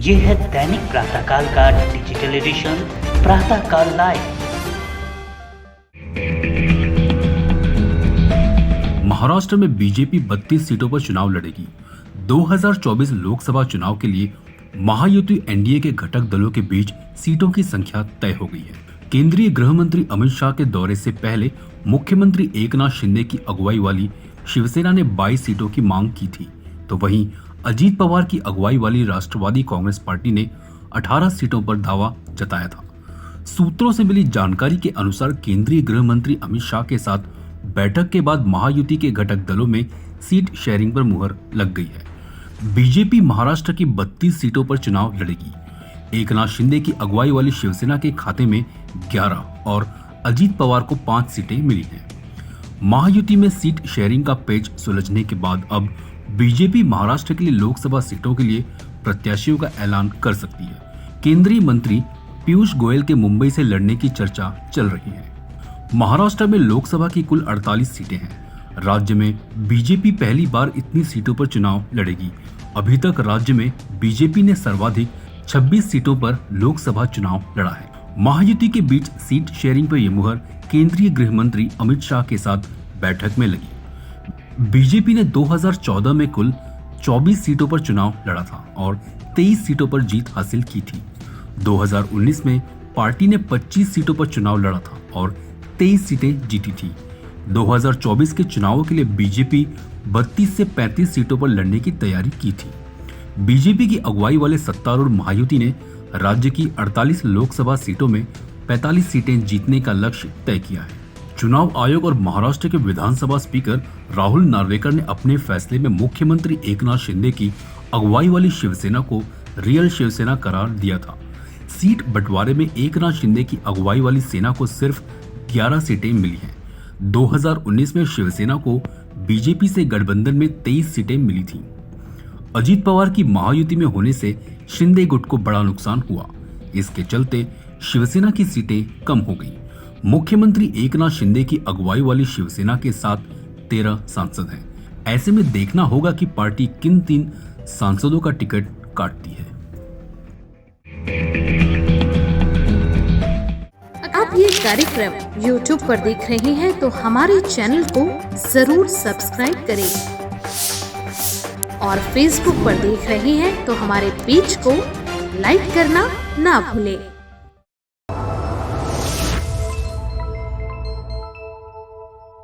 ये है दैनिक प्रातःकाल का डिजिटल एडिशन प्रातःकाल लाइव। महाराष्ट्र में बीजेपी 32 सीटों पर चुनाव लड़ेगी। 2024 लोकसभा चुनाव के लिए महायुति एनडीए के घटक दलों के बीच सीटों की संख्या तय हो गई है। केंद्रीय गृह मंत्री अमित शाह के दौरे से पहले मुख्यमंत्री एकनाथ शिंदे की अगुवाई वाली शिवसेना ने 22 सीटों की मांग की थी, तो वहीं अजीत पवार की अगुवाई वाली राष्ट्रवादी कांग्रेस पार्टी ने 18 सीटों पर दावा जताया था। सूत्रों से मिली जानकारी के अनुसार केंद्रीय गृह मंत्री अमित शाह के साथ बैठक के बाद महायुति के घटक दलों में सीट शेयरिंग पर मुहर लग गई है। बीजेपी महाराष्ट्र की 32 सीटों पर चुनाव लड़ेगी। एकनाथ शिंदे की अगुवाई वाली शिवसेना के खाते में 11 और अजीत पवार को 5 सीटें मिली हैं। महायुति में सीट शेयरिंग का पेच सुलझने के बाद अब बीजेपी महाराष्ट्र के लिए लोकसभा सीटों के लिए प्रत्याशियों का ऐलान कर सकती है। केंद्रीय मंत्री पीयूष गोयल के मुंबई से लड़ने की चर्चा चल रही है। महाराष्ट्र में लोकसभा की कुल 48 सीटें हैं। राज्य में बीजेपी पहली बार इतनी सीटों पर चुनाव लड़ेगी। अभी तक राज्य में बीजेपी ने सर्वाधिक 26 सीटों पर लोकसभा चुनाव लड़ा है। महायुति के बीच सीट शेयरिंग पर यह मुहर केंद्रीय गृह मंत्री अमित शाह के साथ बैठक में लगी। बीजेपी ने 2014 में कुल 24 सीटों पर चुनाव लड़ा था और 23 सीटों पर जीत हासिल की थी। 2019 में पार्टी ने 25 सीटों पर चुनाव लड़ा था और 23 सीटें जीती थी। 2024 के चुनावों के लिए बीजेपी 32 से 35 सीटों पर लड़ने की तैयारी की थी। बीजेपी की अगुवाई वाले सत्तारूढ़ महायुति ने राज्य की 48 लोकसभा सीटों में 45 सीटें जीतने का लक्ष्य तय किया है। चुनाव आयोग और महाराष्ट्र के विधानसभा स्पीकर राहुल नार्वेकर ने अपने फैसले में मुख्यमंत्री एकनाथ शिंदे की अगुवाई वाली शिवसेना को रियल शिवसेना करार दिया था। सीट बंटवारे में एकनाथ शिंदे की अगुवाई वाली सेना को सिर्फ 11 सीटें मिली हैं। 2019 में शिवसेना को बीजेपी से गठबंधन में 23 सीटें मिली थीं। अजीत पवार की महायुति में होने से शिंदे गुट को बड़ा नुकसान हुआ। इसके चलते शिवसेना की सीटें कम हो गई। मुख्यमंत्री एकनाथ शिंदे की अगुवाई वाली शिवसेना के साथ 13 सांसद हैं। ऐसे में देखना होगा कि पार्टी किन 3 सांसदों का टिकट काटती है। आप ये कार्यक्रम YouTube पर देख रहे हैं तो हमारे चैनल को जरूर सब्सक्राइब करें और Facebook पर देख रहे हैं तो हमारे पेज को लाइक करना ना भूलें।